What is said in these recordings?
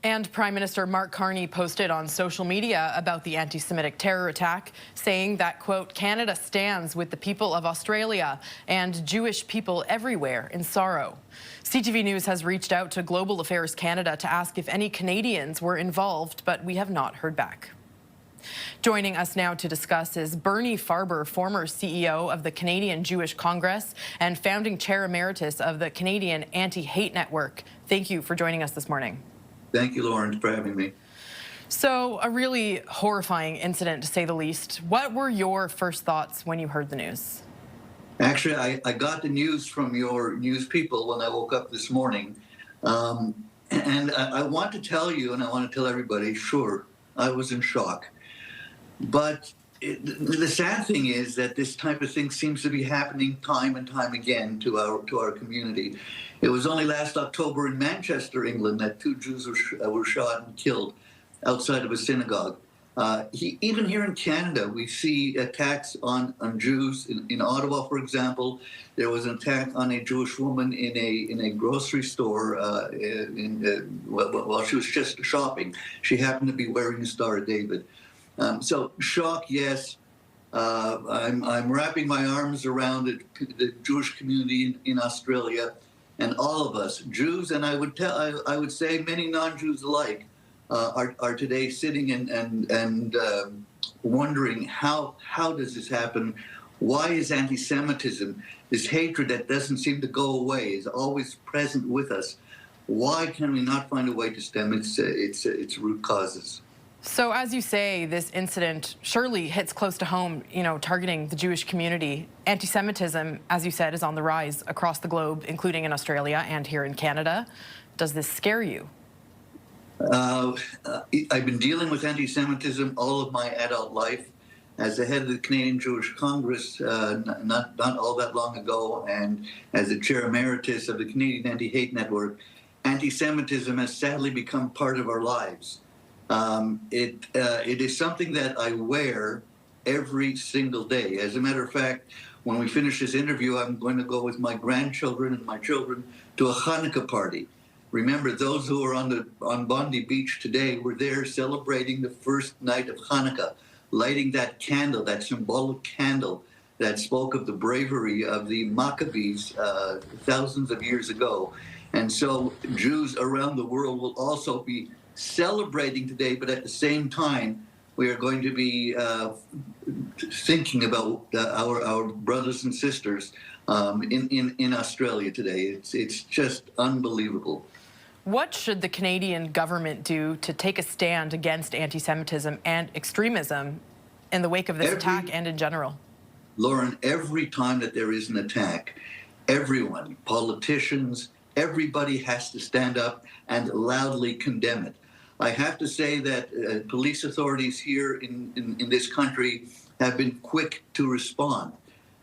And Prime Minister Mark Carney posted on social media about the anti-Semitic terror attack, saying that, quote, Canada stands with the people of Australia and Jewish people everywhere in sorrow. CTV News has reached out to Global Affairs Canada to ask if any Canadians were involved, but we have not heard back. Joining us now to discuss is Bernie Farber, former CEO of the Canadian Jewish Congress and founding chair emeritus of the Canadian Anti-Hate Network. Thank you for joining us this morning. Thank you, Lauren, for having me. So, a really horrifying incident, to say the least. What were your first thoughts when you heard the news? Actually, I got the news from your news people when I woke up this morning. And I want to tell you, and I want to tell everybody, sure, I was in shock. But the sad thing is that this type of thing seems to be happening time and time again to our community. It was only last October in Manchester, England, that 2 Jews were shot and killed outside of a synagogue. Even here in Canada, we see attacks on Jews. In Ottawa, for example, there was an attack on a Jewish woman in a grocery store while she was just shopping. She happened to be wearing a Star of David. So shock, yes. I'm wrapping my arms around the Jewish community in Australia, and all of us, Jews, and I would say many non-Jews alike, are today sitting and wondering how does this happen? Why is anti-Semitism, this hatred that doesn't seem to go away, is always present with us? Why can we not find a way to stem its root causes? So, as you say, this incident surely hits close to home, targeting the Jewish community. Anti-Semitism, as you said, is on the rise across the globe, including in Australia and here in Canada. Does this scare you? I've been dealing with anti-Semitism all of my adult life. As the head of the Canadian Jewish Congress not all that long ago, and as the chair emeritus of the Canadian Anti-Hate Network, anti-Semitism has sadly become part of our lives. It is something that I wear every single day. As a matter of fact, when we finish this interview, I'm going to go with my grandchildren and my children to a Hanukkah party. Remember, those who are on Bondi Beach today were there celebrating the first night of Hanukkah, lighting that candle, that symbolic candle that spoke of the bravery of the Maccabees thousands of years ago. And so Jews around the world will also be celebrating today, but at the same time, we are going to be thinking about our brothers and sisters in Australia today. It's just unbelievable. What should the Canadian government do to take a stand against anti-Semitism and extremism in the wake of this attack and in general? Lauren, every time that there is an attack, everyone, politicians, everybody has to stand up and loudly condemn it. I have to say that police authorities here in this country have been quick to respond,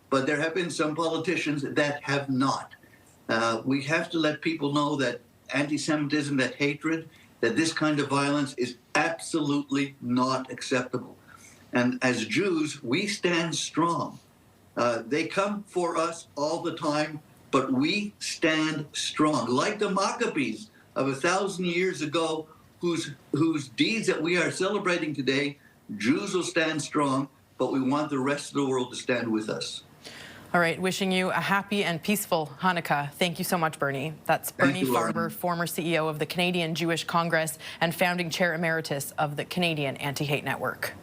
but there have been some politicians that have not. We have to let people know that anti-Semitism, that hatred, that this kind of violence is absolutely not acceptable. And as Jews, we stand strong. They come for us all the time, but we stand strong. Like the Maccabees of 1,000 years ago, whose deeds that we are celebrating today, Jews will stand strong, but we want the rest of the world to stand with us. All right, wishing you a happy and peaceful Hanukkah. Thank you so much, Bernie. That's Bernie Farber, former CEO of the Canadian Jewish Congress and founding chair emeritus of the Canadian Anti-Hate Network.